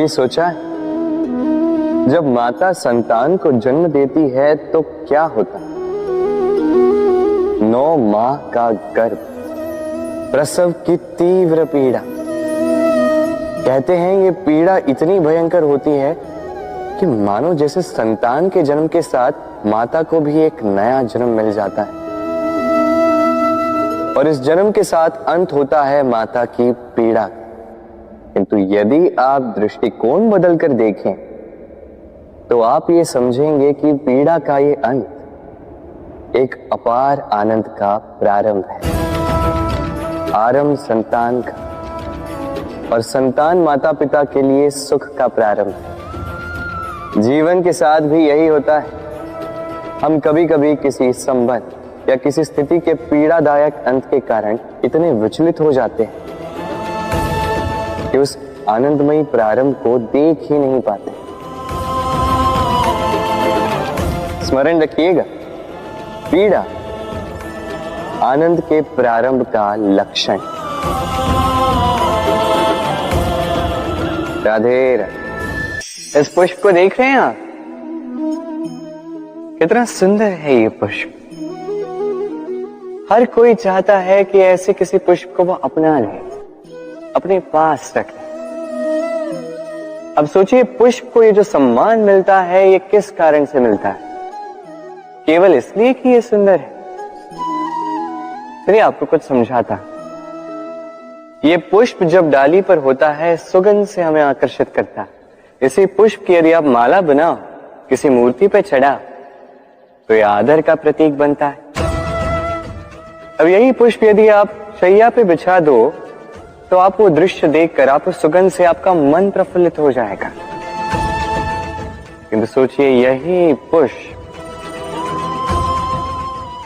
कभी सोचा है जब माता संतान को जन्म देती है तो क्या होता है? 9 माह का गर्भ, प्रसव की तीव्र पीड़ा। कहते हैं ये पीड़ा इतनी भयंकर होती है कि मानो जैसे संतान के जन्म के साथ माता को भी एक नया जन्म मिल जाता है और इस जन्म के साथ अंत होता है माता की पीड़ा। किंतु यदि आप दृष्टिकोण बदलकर देखें तो आप ये समझेंगे कि पीड़ा का ये अंत एक अपार आनंद का प्रारंभ है। आरंभ संतान का और संतान माता पिता के लिए सुख का प्रारंभ है। जीवन के साथ भी यही होता है। हम कभी कभी किसी संबंध या किसी स्थिति के पीड़ादायक अंत के कारण इतने विचलित हो जाते हैं कि उस आनंदमयी प्रारंभ को देख ही नहीं पाते। स्मरण रखिएगा, पीड़ा आनंद के प्रारंभ का लक्षण। राधे राधे। इस पुष्प को देख रहे हैं आप? कितना सुंदर है ये पुष्प। हर कोई चाहता है कि ऐसे किसी पुष्प को वो अपना ले, अपने पास रख ले। अब सोचिए, पुष्प को ये जो सम्मान मिलता है ये किस कारण से मिलता है? केवल इसलिए कि ये सुंदर है? चलिए आपको कुछ समझाता। ये पुष्प जब डाली पर होता है सुगंध से हमें आकर्षित करता है। इसी पुष्प की यदि आप माला बनाओ, किसी मूर्ति पे चढ़ा तो ये आदर का प्रतीक बनता है। अब यही पुष्प यदि आप शैया पे बिछा दो तो आप वो दृश्य देखकर, आप उस सुगंध से आपका मन प्रफुल्लित हो जाएगा। किंतु सोचिए, यही पुष्प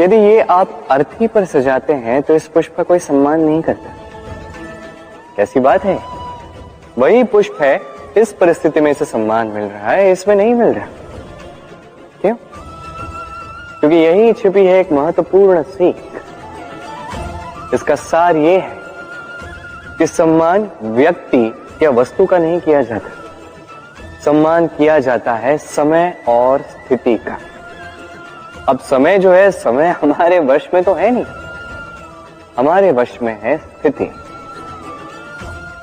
यदि ये आप अर्थी पर सजाते हैं तो इस पुष्प का कोई सम्मान नहीं करता। कैसी बात है? वही पुष्प है, इस परिस्थिति में इसे सम्मान मिल रहा है, इसमें नहीं मिल रहा। क्यों? क्योंकि यही छिपी है एक महत्वपूर्ण सीख। इसका सार ये है कि सम्मान व्यक्ति या वस्तु का नहीं किया जाता, सम्मान किया जाता है समय और स्थिति का। अब समय जो है, समय हमारे वश में तो है नहीं, हमारे वश में है स्थिति।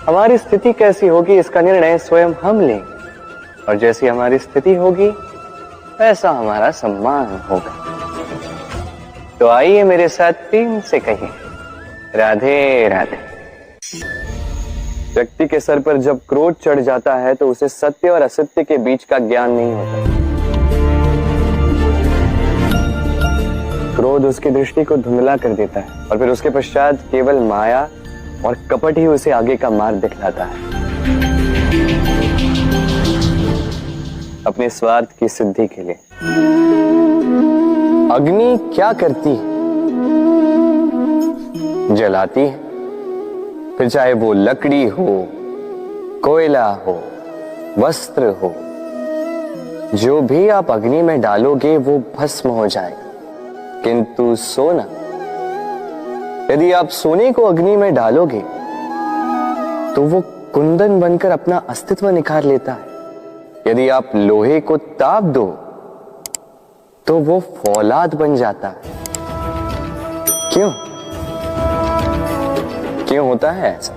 हमारी स्थिति कैसी होगी इसका निर्णय स्वयं हम लेंगे और जैसी हमारी स्थिति होगी वैसा हमारा सम्मान होगा। तो आइए मेरे साथ प्रेम से कहिए, राधे राधे। व्यक्ति के सर पर जब क्रोध चढ़ जाता है तो उसे सत्य और असत्य के बीच का ज्ञान नहीं होता। क्रोध उसकी दृष्टि को धुंधला कर देता है और फिर उसके पश्चात केवल माया और कपट ही उसे आगे का मार्ग दिखलाता है, अपने स्वार्थ की सिद्धि के लिए। अग्नि क्या करती है? जलाती है। फिर चाहे वो लकड़ी हो, कोयला हो, वस्त्र हो, जो भी आप अग्नि में डालोगे वो भस्म हो जाएगा। किंतु सोना, यदि आप सोने को अग्नि में डालोगे तो वो कुंदन बनकर अपना अस्तित्व निखार लेता है। यदि आप लोहे को ताप दो तो वो फौलाद बन जाता है। क्यों? क्यों होता है ऐसा?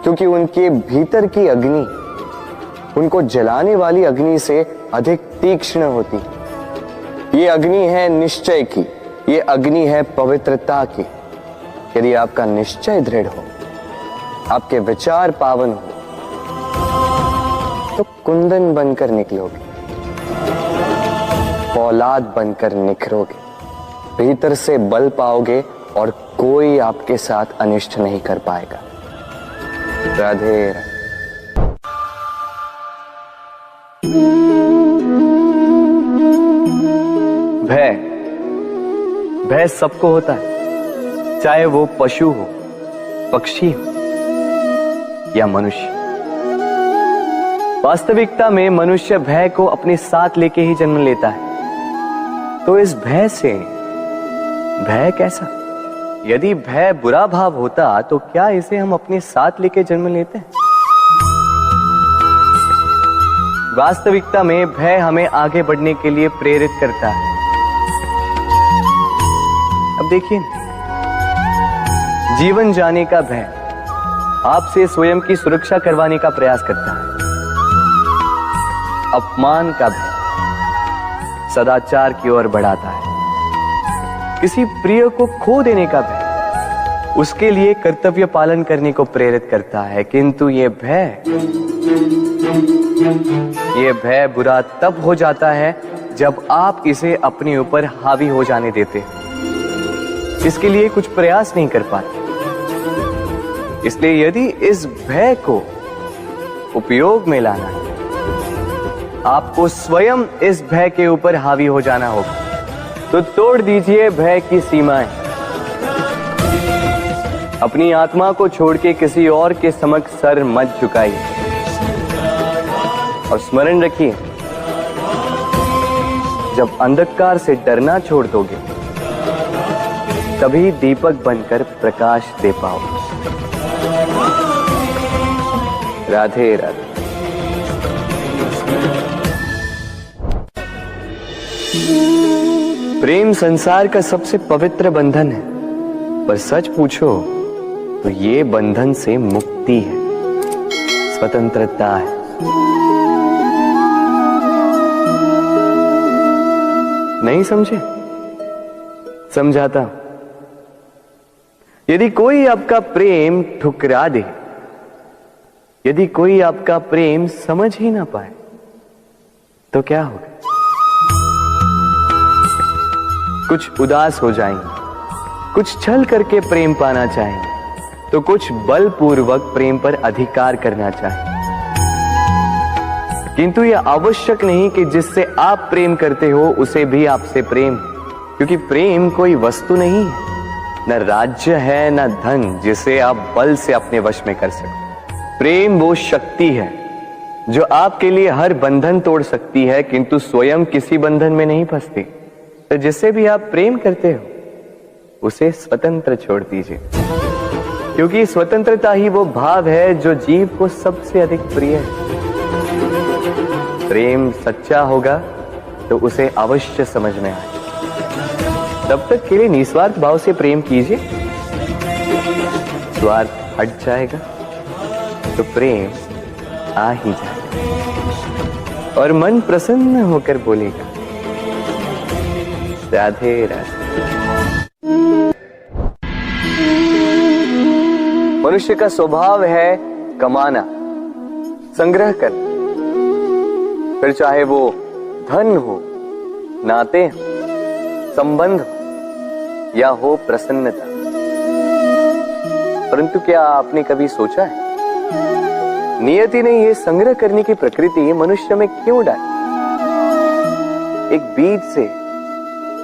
क्योंकि उनके भीतर की अग्नि उनको जलाने वाली अग्नि से अधिक तीक्ष्ण होती है। ये अग्नि है निश्चय की, ये अग्नि है पवित्रता की। यदि आपका निश्चय दृढ़ हो, आपके विचार पावन हो, तो कुंदन बनकर निकलोगे, फौलाद बनकर निखरोगे, भीतर से बल पाओगे और कोई आपके साथ अनिष्ट नहीं कर पाएगा। राधे राधे। भय, भय सबको होता है, चाहे वो पशु हो, पक्षी हो या मनुष्य। वास्तविकता में मनुष्य भय को अपने साथ लेके ही जन्म लेता है। तो इस भय से, भय कैसा? यदि भय बुरा भाव होता तो क्या इसे हम अपने साथ लेके जन्म लेते हैं? वास्तविकता में भय हमें आगे बढ़ने के लिए प्रेरित करता है। अब देखिए, जीवन जाने का भय आपसे स्वयं की सुरक्षा करवाने का प्रयास करता है। अपमान का भय सदाचार की ओर बढ़ाता है। किसी प्रिय को खो देने का भय उसके लिए कर्तव्य पालन करने को प्रेरित करता है। किंतु ये भय बुरा तब हो जाता है जब आप इसे अपने ऊपर हावी हो जाने देते हैं, इसके लिए कुछ प्रयास नहीं कर पाते। इसलिए यदि इस भय को उपयोग में लाना है, आपको स्वयं इस भय के ऊपर हावी हो जाना होगा। तो तोड़ दीजिए भय की सीमाएं। अपनी आत्मा को छोड़ के किसी और के समक्ष सर मत झुकाइए और स्मरण रखिए, जब अंधकार से डरना छोड़ दोगे तभी दीपक बनकर प्रकाश दे पाओगे। राधे राधे। प्रेम संसार का सबसे पवित्र बंधन है, पर सच पूछो तो ये बंधन से मुक्ति है, स्वतंत्रता है। नहीं समझे? समझाता हूं। यदि कोई आपका प्रेम ठुकरा दे, यदि कोई आपका प्रेम समझ ही ना पाए, तो क्या होगा? कुछ उदास हो जाएंगे, कुछ छल करके प्रेम पाना चाहेंगे, तो कुछ बलपूर्वक प्रेम पर अधिकार करना चाहेंगे। किंतु यह आवश्यक नहीं कि जिससे आप प्रेम करते हो उसे भी आपसे प्रेम है, क्योंकि प्रेम कोई वस्तु नहीं है, न राज्य है, न धन जिसे आप बल से अपने वश में कर सको। प्रेम वो शक्ति है जो आपके लिए हर बंधन तोड़ सकती है, किंतु स्वयं किसी बंधन में नहीं फंसती। तो जिससे भी आप प्रेम करते हो उसे स्वतंत्र छोड़ दीजिए, क्योंकि स्वतंत्रता ही वो भाव है जो जीव को सबसे अधिक प्रिय है। प्रेम सच्चा होगा तो उसे अवश्य समझ में आए। तब तक के लिए निस्वार्थ भाव से प्रेम कीजिए, स्वार्थ हट जाएगा तो प्रेम आ ही जाएगा और मन प्रसन्न होकर बोलेगा, राधे राधे। मनुष्य का स्वभाव है कमाना, संग्रह करना, फिर चाहे वो धन हो, नाते हो, संबंध हो या हो प्रसन्नता। परंतु क्या आपने कभी सोचा है, नियति ने ये संग्रह करने की प्रकृति मनुष्य में क्यों डाली? एक बीज से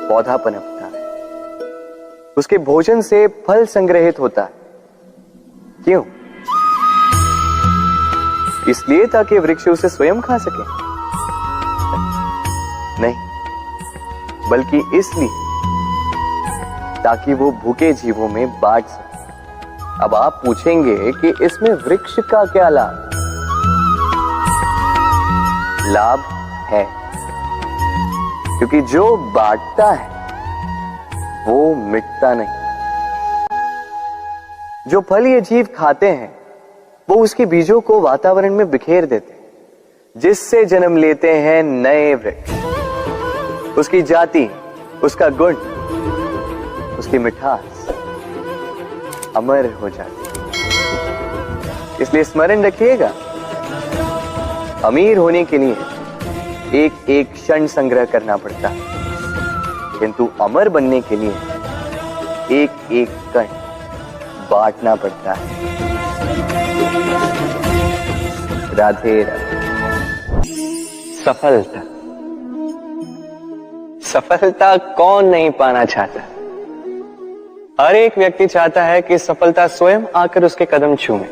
पौधा पनपता है, उसके भोजन से फल संग्रहित होता है। क्यों? इसलिए ताकि वृक्ष उसे स्वयं खा सके? नहीं, बल्कि इसलिए ताकि वो भूखे जीवों में बांट सके। अब आप पूछेंगे कि इसमें वृक्ष का क्या लाभ? लाभ है, क्योंकि जो बांटता है वो मिटता नहीं। जो फल ये जीव खाते हैं वो उसके बीजों को वातावरण में बिखेर देते हैं, जिससे जन्म लेते हैं नए वृक्ष। उसकी जाति, उसका गुण, उसकी मिठास अमर हो जाती है। इसलिए स्मरण रखिएगा, अमीर होने के लिए एक एक क्षण संग्रह करना पड़ता है, किंतु अमर बनने के लिए एक एक कण बांटना पड़ता है। राधे राधे। सफलता, सफलता कौन नहीं पाना चाहता? हर एक व्यक्ति चाहता है कि सफलता स्वयं आकर उसके कदम चूमे।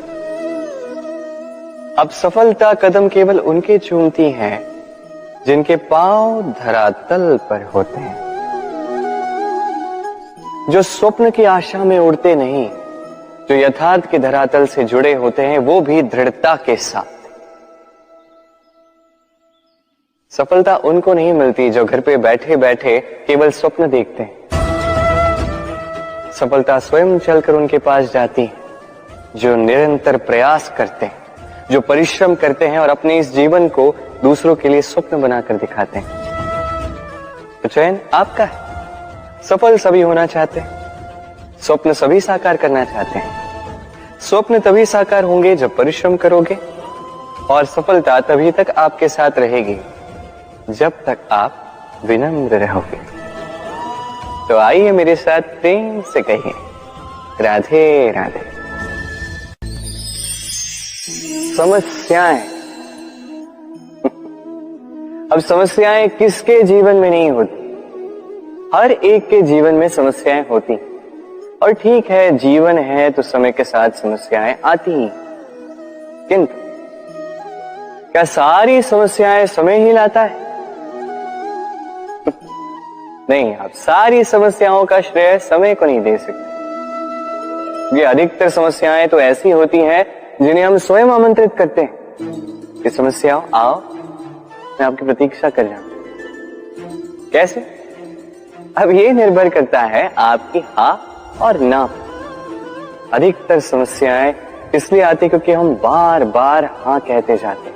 अब सफलता कदम केवल उनके चूमती हैं जिनके पांव धरातल पर होते हैं, जो स्वप्न की आशा में उड़ते नहीं, जो यथार्थ के धरातल से जुड़े होते हैं, वो भी दृढ़ता के साथ। सफलता उनको नहीं मिलती जो घर पे बैठे बैठे केवल स्वप्न देखते हैं। सफलता स्वयं चलकर उनके पास जाती है, जो निरंतर प्रयास करते हैं, जो परिश्रम करते हैं और अपने इस जीवन को दूसरों के लिए स्वप्न बनाकर दिखाते हैं। तो चयन आपका है। सफल सभी होना चाहते हैं, स्वप्न सभी साकार करना चाहते हैं। स्वप्न तभी साकार होंगे जब परिश्रम करोगे, और सफलता तभी तक आपके साथ रहेगी जब तक आप विनम्र रहोगे। तो आइए मेरे साथ प्रेम से कहिए, राधे राधे। समस्याएं। अब समस्याएं किसके जीवन में नहीं होती? हर एक के जीवन में समस्याएं होती। और ठीक है, जीवन है तो समय के साथ समस्याएं आती ही। किंतु क्या सारी समस्याएं समय ही लाता है? नहीं, आप सारी समस्याओं का श्रेय समय को नहीं दे सकते। ये अधिकतर समस्याएं तो ऐसी होती हैं जिन्हें हम स्वयं आमंत्रित करते हैं कि समस्याओं आओ, मैं आपकी प्रतीक्षा कर रहा हूं। कैसे? अब ये निर्भर करता है आपकी हाँ और ना। अधिकतर समस्याएं इसलिए आती क्योंकि हम बार बार हाँ कहते जाते हैं,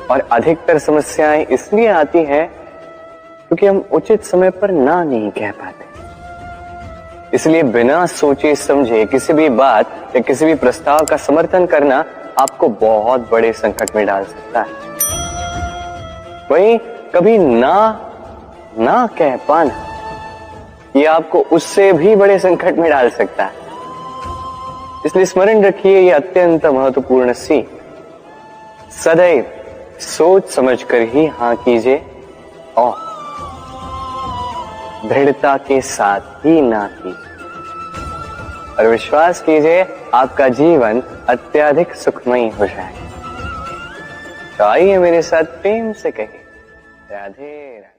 और अधिकतर समस्याएं इसलिए आती हैं क्योंकि हम उचित समय पर ना नहीं कह पाते। इसलिए बिना सोचे समझे किसी भी बात या किसी भी प्रस्ताव का समर्थन करना आपको बहुत बड़े संकट में डाल सकता है। वहीं कभी ना कह पाना ये आपको उससे भी बड़े संकट में डाल सकता है। इसलिए स्मरण रखिए, ये अत्यंत महत्वपूर्ण सीख। सदैव सोच समझकर ही हाँ कीजिए और दृढ़ता के साथ ही ना कीजिए, और विश्वास कीजिए आपका जीवन अत्यधिक सुखमयी हो जाएगा। तो आइए मेरे साथ प्रेम से कहिए, राधे राधे।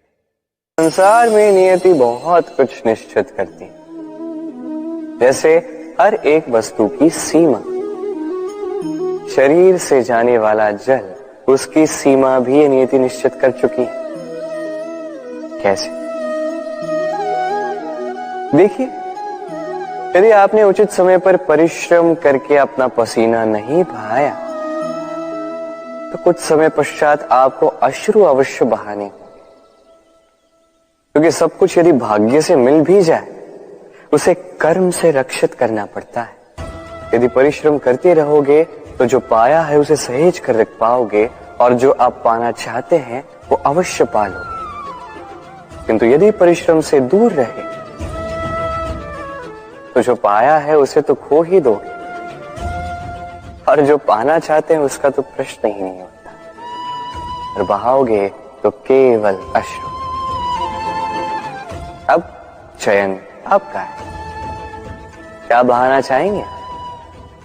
संसार में नियति बहुत कुछ निश्चित करती है, जैसे हर एक वस्तु की सीमा। शरीर से जाने वाला जल, उसकी सीमा भी ये नियति निश्चित कर चुकी है। कैसे? देखिए, यदि आपने उचित समय पर परिश्रम करके अपना पसीना नहीं बहाया तो कुछ समय पश्चात आपको अश्रु अवश्य बहाने होंगे, क्योंकि सब कुछ यदि भाग्य से मिल भी जाए उसे कर्म से रक्षित करना पड़ता है। यदि परिश्रम करते रहोगे तो जो पाया है उसे सहेज कर रख पाओगे, और जो आप पाना चाहते हैं वो अवश्य पालोगे। किंतु यदि परिश्रम से दूर रहे तो जो पाया है उसे तो खो ही दोगे, और जो पाना चाहते हैं उसका तो प्रश्न ही नहीं होता, और बहाओगे तो केवल अश्रु। अब चयन आपका है। क्या बहाना चाहेंगे,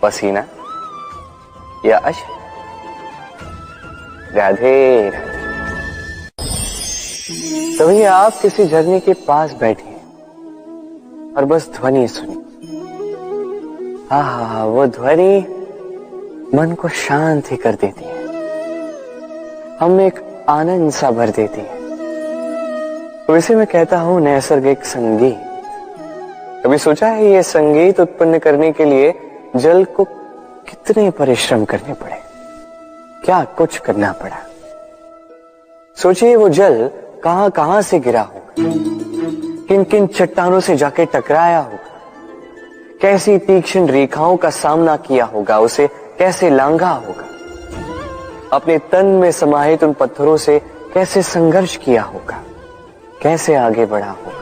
पसीना या अश्रु? राधे राधे। तभी आप किसी झरने के पास बैठे और बस ध्वनि सुनी। हाँ, वो ध्वनि मन को शांत ही कर देती है, हम एक आनंद सा भर देती है। तो इसे मैं कहता हूं नैसर्गिक संगीत। कभी सोचा है ये संगीत उत्पन्न करने के लिए जल को कितने परिश्रम करने पड़े, क्या कुछ करना पड़ा? सोचिए वो जल कहां कहां से गिरा होगा, किन किन चट्टानों से जाके टकराया होगा, कैसी तीक्ष्ण रेखाओं का सामना किया होगा, उसे कैसे लांघा होगा, अपने तन में समाहित उन पत्थरों से कैसे संघर्ष किया होगा, कैसे आगे बढ़ा होगा।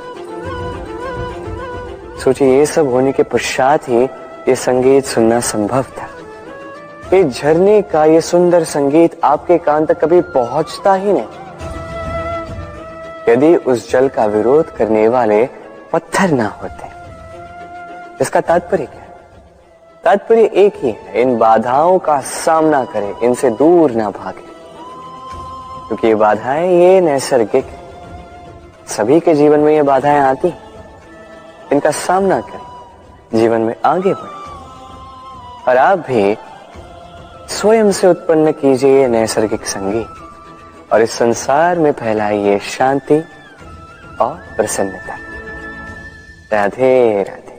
सोचिए ये सब होने के पश्चात ही ये संगीत सुनना संभव था। इस झरने का ये सुंदर संगीत आपके कान तक कभी पहुंचता ही नहीं यदि उस जल का विरोध करने वाले पत्थर ना होते। इसका तात्पर्य क्या है? तात्पर्य एक ही है, इन बाधाओं का सामना करें, इनसे दूर ना भागे, क्योंकि ये बाधाएं ये नैसर्गिक, सभी के जीवन में ये बाधाएं आती, इनका सामना करें, जीवन में आगे बढ़े। और आप भी स्वयं से उत्पन्न कीजिए नैसर्गिक संगीत, और इस संसार में फैलाइए शांति और प्रसन्नता। राधे राधे।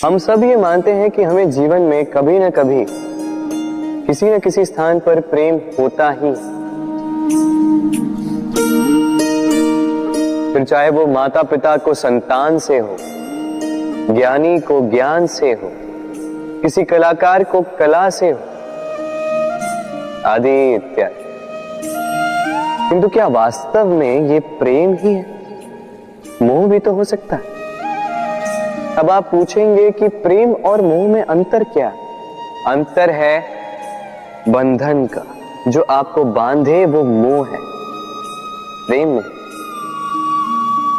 हम सब ये मानते हैं कि हमें जीवन में कभी न कभी किसी न किसी स्थान पर प्रेम होता ही, फिर चाहे वो माता पिता को संतान से हो, ज्ञानी को ज्ञान से हो, किसी कलाकार को कला से हो, आदि इत्यादि। किंतु क्या वास्तव में ये प्रेम ही है? मोह भी तो हो सकता है। अब आप पूछेंगे कि प्रेम और मोह में अंतर क्या? अंतर है बंधन का। जो आपको बांधे वो मोह है, प्रेम नहीं।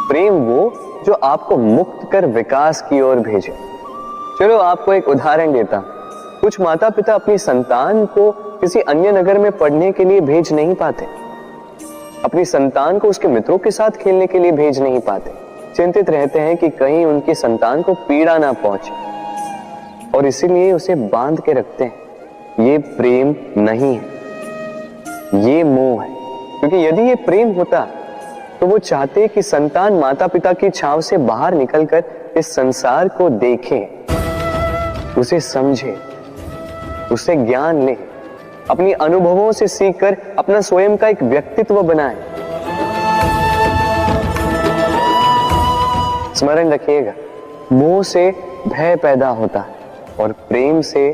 प्रेम वो जो आपको मुक्त कर विकास की ओर भेजे। चलो आपको एक उदाहरण देता हूं। कुछ माता पिता अपनी संतान को किसी अन्य नगर में पढ़ने के लिए भेज नहीं पाते, अपनी संतान को उसके मित्रों के साथ खेलने के लिए भेज नहीं पाते। चिंतित रहते हैं कि कहीं उनकी संतान को पीड़ा ना पहुंचे, और इसीलिए उसे बांध के रखते हैं। ये प्रेम नहीं है, ये मोह है। क्योंकि यदि ये प्रेम होता तो वो चाहते कि संतान माता पिता की छांव से बाहर निकलकर इस संसार को देखे, उसे समझे, उसे ज्ञान ले, अपनी अनुभवों से सीखकर अपना स्वयं का एक व्यक्तित्व बनाए। स्मरण रखिएगा, मोह से भय पैदा होता है और प्रेम से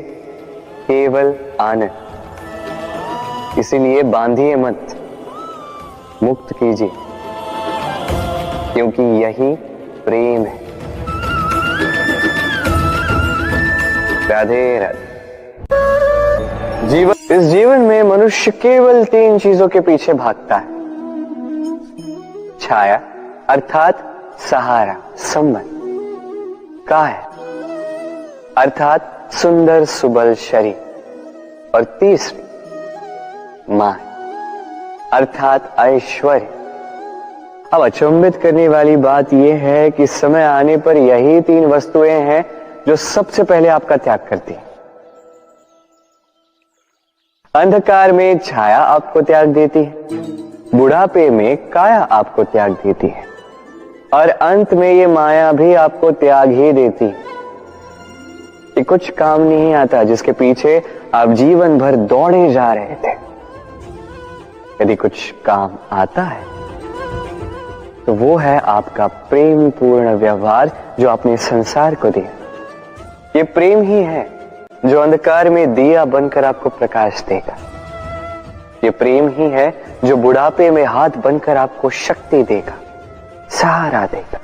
केवल आनंद। इसीलिए बांधिए मत, मुक्त कीजिए, क्योंकि यही प्रेम है। राधे राधे। इस जीवन में मनुष्य केवल 3 चीजों के पीछे भागता है। छाया अर्थात सहारा, संबंध, काया अर्थात सुंदर सुबल शरीर, और तीसरी मां अर्थात ऐश्वर्य। अब अचंभित करने वाली बात यह है कि समय आने पर यही 3 वस्तुएं हैं जो सबसे पहले आपका त्याग करती हैं। अंधकार में छाया आपको त्याग देती है, बुढ़ापे में काया आपको त्याग देती है, और अंत में ये माया भी आपको त्याग ही देती है। ये कुछ काम नहीं आता जिसके पीछे आप जीवन भर दौड़े जा रहे थे। यदि कुछ काम आता है तो वो है आपका प्रेम पूर्ण व्यवहार जो आपने संसार को दिया। ये प्रेम ही है जो अंधकार में दिया बनकर आपको प्रकाश देगा। ये प्रेम ही है जो बुढ़ापे में हाथ बनकर आपको शक्ति देगा, सहारा देगा।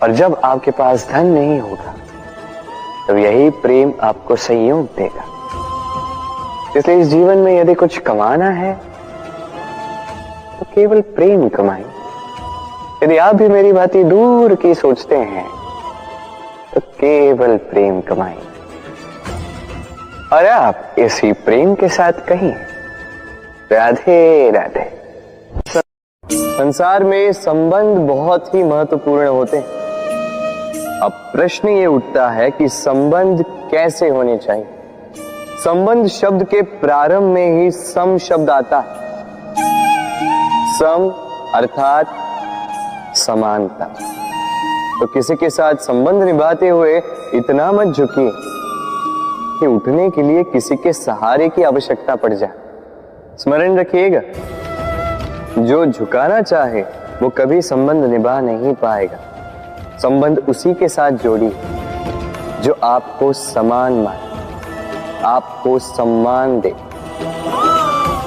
और जब आपके पास धन नहीं होगा तो यही प्रेम आपको संयोग देगा। इसलिए इस जीवन में यदि कुछ कमाना है तो केवल प्रेम कमाएं। यदि आप भी मेरी बातें दूर की सोचते हैं तो केवल प्रेम कमाएं, और आप इसी प्रेम के साथ कहिए राधे राधे। संसार में संबंध बहुत ही महत्वपूर्ण होते हैं। अब प्रश्न ये उठता है कि संबंध कैसे होने चाहिए। संबंध शब्द के प्रारंभ में ही सम शब्द आता है। सम अर्थात समानता। तो किसी के साथ संबंध निभाते हुए इतना मत झुकिए कि उठने के लिए किसी के सहारे की आवश्यकता पड़ जाए। स्मरण रखिएगा, जो झुकाना चाहे वो कभी संबंध निभा नहीं पाएगा। संबंध उसी के साथ जोड़ी जो आपको समान माने, आपको सम्मान दे,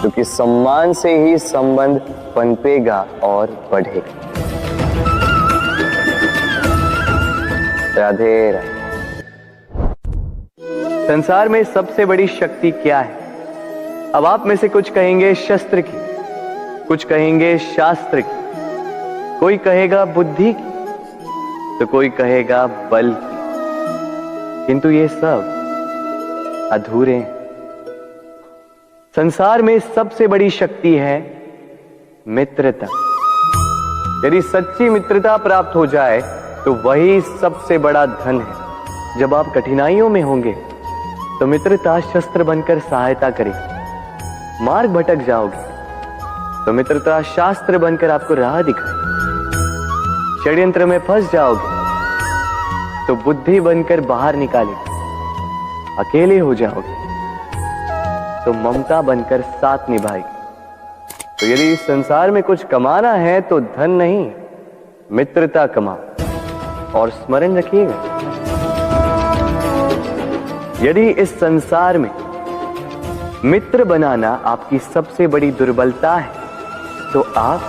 क्योंकि सम्मान से ही संबंध पनपेगा और बढ़ेगा। राधे राधे। संसार में सबसे बड़ी शक्ति क्या है? अब आप में से कुछ कहेंगे शस्त्र की, कुछ कहेंगे शास्त्र की, कोई कहेगा बुद्धि की, तो कोई कहेगा बल की। किंतु ये सब अधूरे हैं। संसार में सबसे बड़ी शक्ति है मित्रता। यदि सच्ची मित्रता प्राप्त हो जाए तो वही सबसे बड़ा धन है। जब आप कठिनाइयों में होंगे तो मित्रता शस्त्र बनकर सहायता करेगी। मार्ग भटक जाओगे तो मित्रता शास्त्र बनकर आपको राह दिखाए। षड्यंत्र में फंस जाओगे तो बुद्धि बनकर बाहर निकालेगी। अकेले हो जाओगे तो ममता बनकर साथ निभाएगी। तो यदि इस संसार में कुछ कमाना है तो धन नहीं, मित्रता कमाओ। और स्मरण रखिएगा, यदि इस संसार में मित्र बनाना आपकी सबसे बड़ी दुर्बलता है तो आप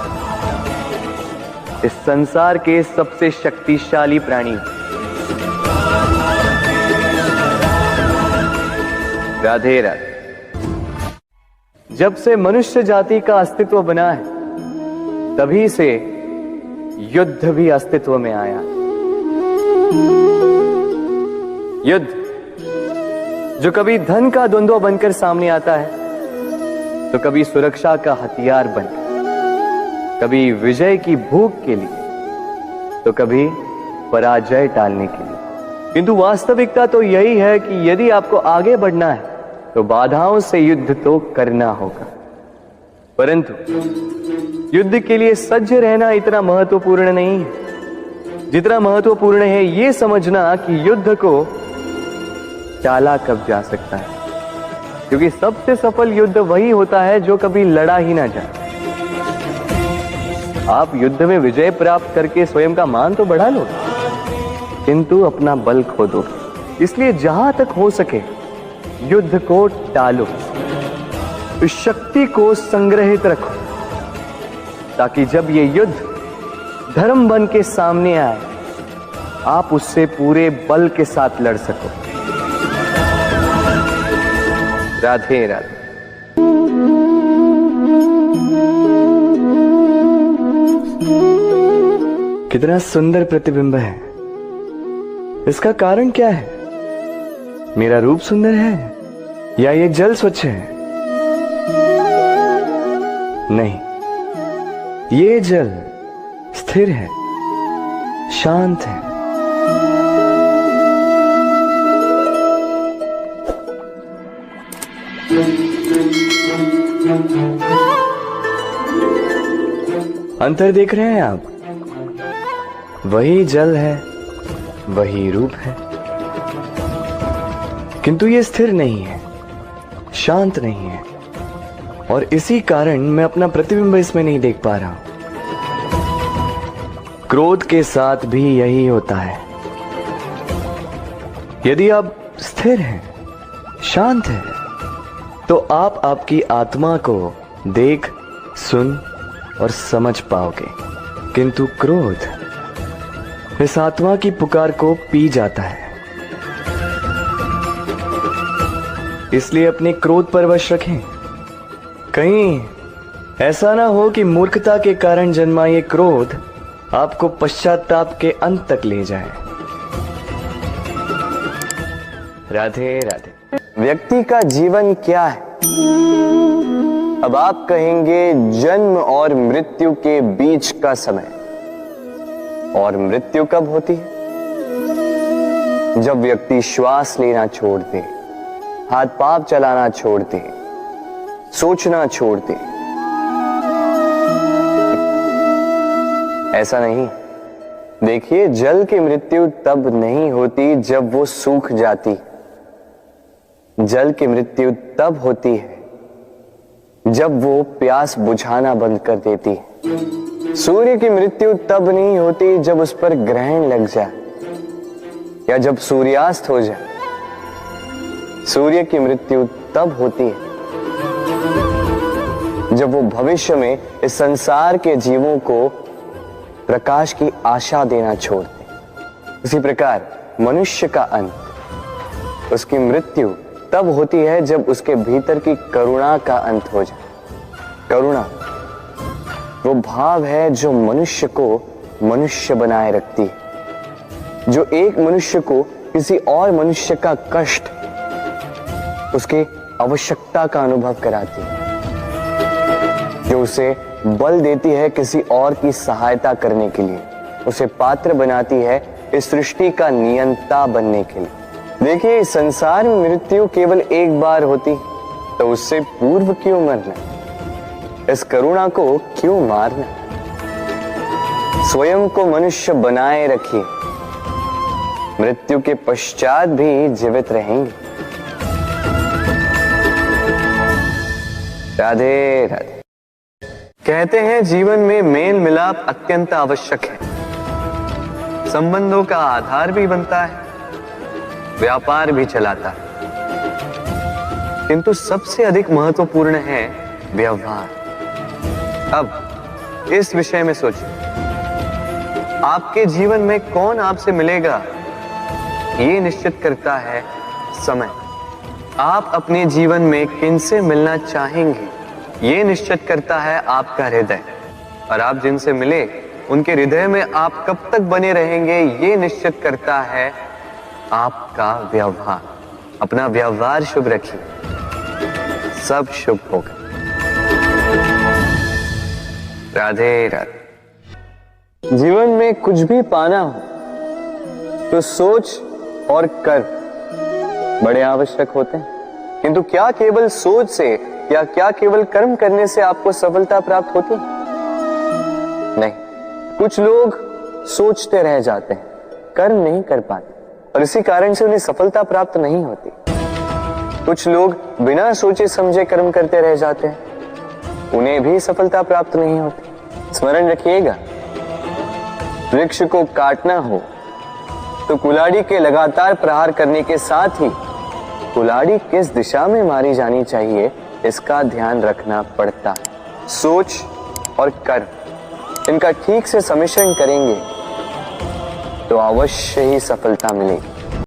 इस संसार के सबसे शक्तिशाली प्राणी हो। राधे राधे। जब से मनुष्य जाति का अस्तित्व बना है तभी से युद्ध भी अस्तित्व में आया। युद्ध जो कभी धन का द्वंद्व बनकर सामने आता है तो कभी सुरक्षा का हथियार बनकर, कभी विजय की भूख के लिए तो कभी पराजय टालने के लिए। किंतु वास्तविकता तो यही है कि यदि आपको आगे बढ़ना है तो बाधाओं से युद्ध तो करना होगा। परंतु युद्ध के लिए सज्ज रहना इतना महत्वपूर्ण नहीं है जितना महत्वपूर्ण है यह समझना कि युद्ध को टाला कब जा सकता है। क्योंकि सबसे सफल युद्ध वही होता है जो कभी लड़ा ही ना जाए। आप युद्ध में विजय प्राप्त करके स्वयं का मान तो बढ़ा लो, किंतु अपना बल खो दो। इसलिए जहां तक हो सके युद्ध को टालो, इस शक्ति को संग्रहित रखो, ताकि जब ये युद्ध धर्म बन के सामने आए आप उससे पूरे बल के साथ लड़ सको। राधे राधे। कितना सुंदर प्रतिबिंब है। इसका कारण क्या है? मेरा रूप सुंदर है या ये जल स्वच्छ है? नहीं, ये जल स्थिर है, शांत है। अंतर देख रहे हैं आप? वही जल है, वही रूप है, किंतु ये स्थिर नहीं है, शांत नहीं है। और इसी कारण मैं अपना प्रतिबिंब इसमें नहीं देख पा रहा हूं। क्रोध के साथ भी यही होता है। यदि आप स्थिर हैं, शांत हैं, तो आप आपकी आत्मा को देख, सुन और समझ पाओगे। किंतु क्रोध इस आत्मा की पुकार को पी जाता है। इसलिए अपने क्रोध पर वश रखें। कहीं ऐसा ना हो कि मूर्खता के कारण जन्मा ये क्रोध आपको पश्चाताप के अंत तक ले जाए। राधे राधे। व्यक्ति का जीवन क्या है? अब आप कहेंगे जन्म और मृत्यु के बीच का समय। और मृत्यु कब होती है? जब व्यक्ति श्वास लेना छोड़ दे, हाथ पांव चलाना छोड़ दे, सोचना छोड़ दे। ऐसा नहीं। देखिए, जल की मृत्यु तब नहीं होती जब वो सूख जाती। जल की मृत्यु तब होती है जब वो प्यास बुझाना बंद कर देती है। सूर्य की मृत्यु तब नहीं होती जब उस पर ग्रहण लग जाए या जब सूर्यास्त हो जाए। सूर्य की मृत्यु तब होती है जब वो भविष्य में इस संसार के जीवों को प्रकाश की आशा देना छोड़ दे। इसी प्रकार मनुष्य का अंत, उसकी मृत्यु तब होती है जब उसके भीतर की करुणा का अंत हो जाए। करुणा वो भाव है जो मनुष्य को मनुष्य बनाए रखती है, जो एक मनुष्य को किसी और मनुष्य का कष्ट, उसके आवश्यकता का अनुभव कराती है, जो उसे बल देती है किसी और की सहायता करने के लिए, उसे पात्र बनाती है इस सृष्टि का नियंता बनने के लिए। देखिए, इस संसार में मृत्यु केवल एक बार होती, तो उससे पूर्व क्यों मरना? इस करुणा को क्यों मारना? स्वयं को मनुष्य बनाए रखिए, मृत्यु के पश्चात भी जीवित रहेंगे। राधे राधे। कहते हैं जीवन में मेल मिलाप अत्यंत आवश्यक है, संबंधों का आधार भी बनता है, व्यापार भी चलाता है, किंतु सबसे अधिक महत्वपूर्ण है व्यवहार। अब इस विषय में सोचिए, आपके जीवन में कौन आपसे मिलेगा ये निश्चित करता है समय। आप अपने जीवन में किनसे मिलना चाहेंगे ये निश्चित करता है आपका हृदय, और आप जिनसे मिले उनके हृदय में आप कब तक बने रहेंगे ये निश्चित करता है आपका व्यवहार। अपना व्यवहार शुभ रखिए, सब शुभ होगा। राधे राधे। जीवन में कुछ भी पाना हो तो सोच और कर बड़े आवश्यक होते हैं, किंतु क्या केवल सोच से या क्या केवल कर्म करने से आपको सफलता प्राप्त होती है? नहीं, कुछ लोग सोचते रह जाते हैं, कर्म नहीं कर पाते, और इसी कारण से उन्हें सफलता प्राप्त नहीं होती। कुछ लोग बिना सोचे समझे कर्म करते रह जाते हैं, उन्हें भी सफलता प्राप्त नहीं होती। स्मरण रखिएगा, वृक्ष को काटना हो तो कुल्हाड़ी के लगातार प्रहार करने के साथ ही कुल्हाड़ी किस दिशा में मारी जानी चाहिए इसका ध्यान रखना पड़ता है। सोच और कर्म, इनका ठीक से सम्मिश्रण करेंगे तो अवश्य ही सफलता मिलेगी।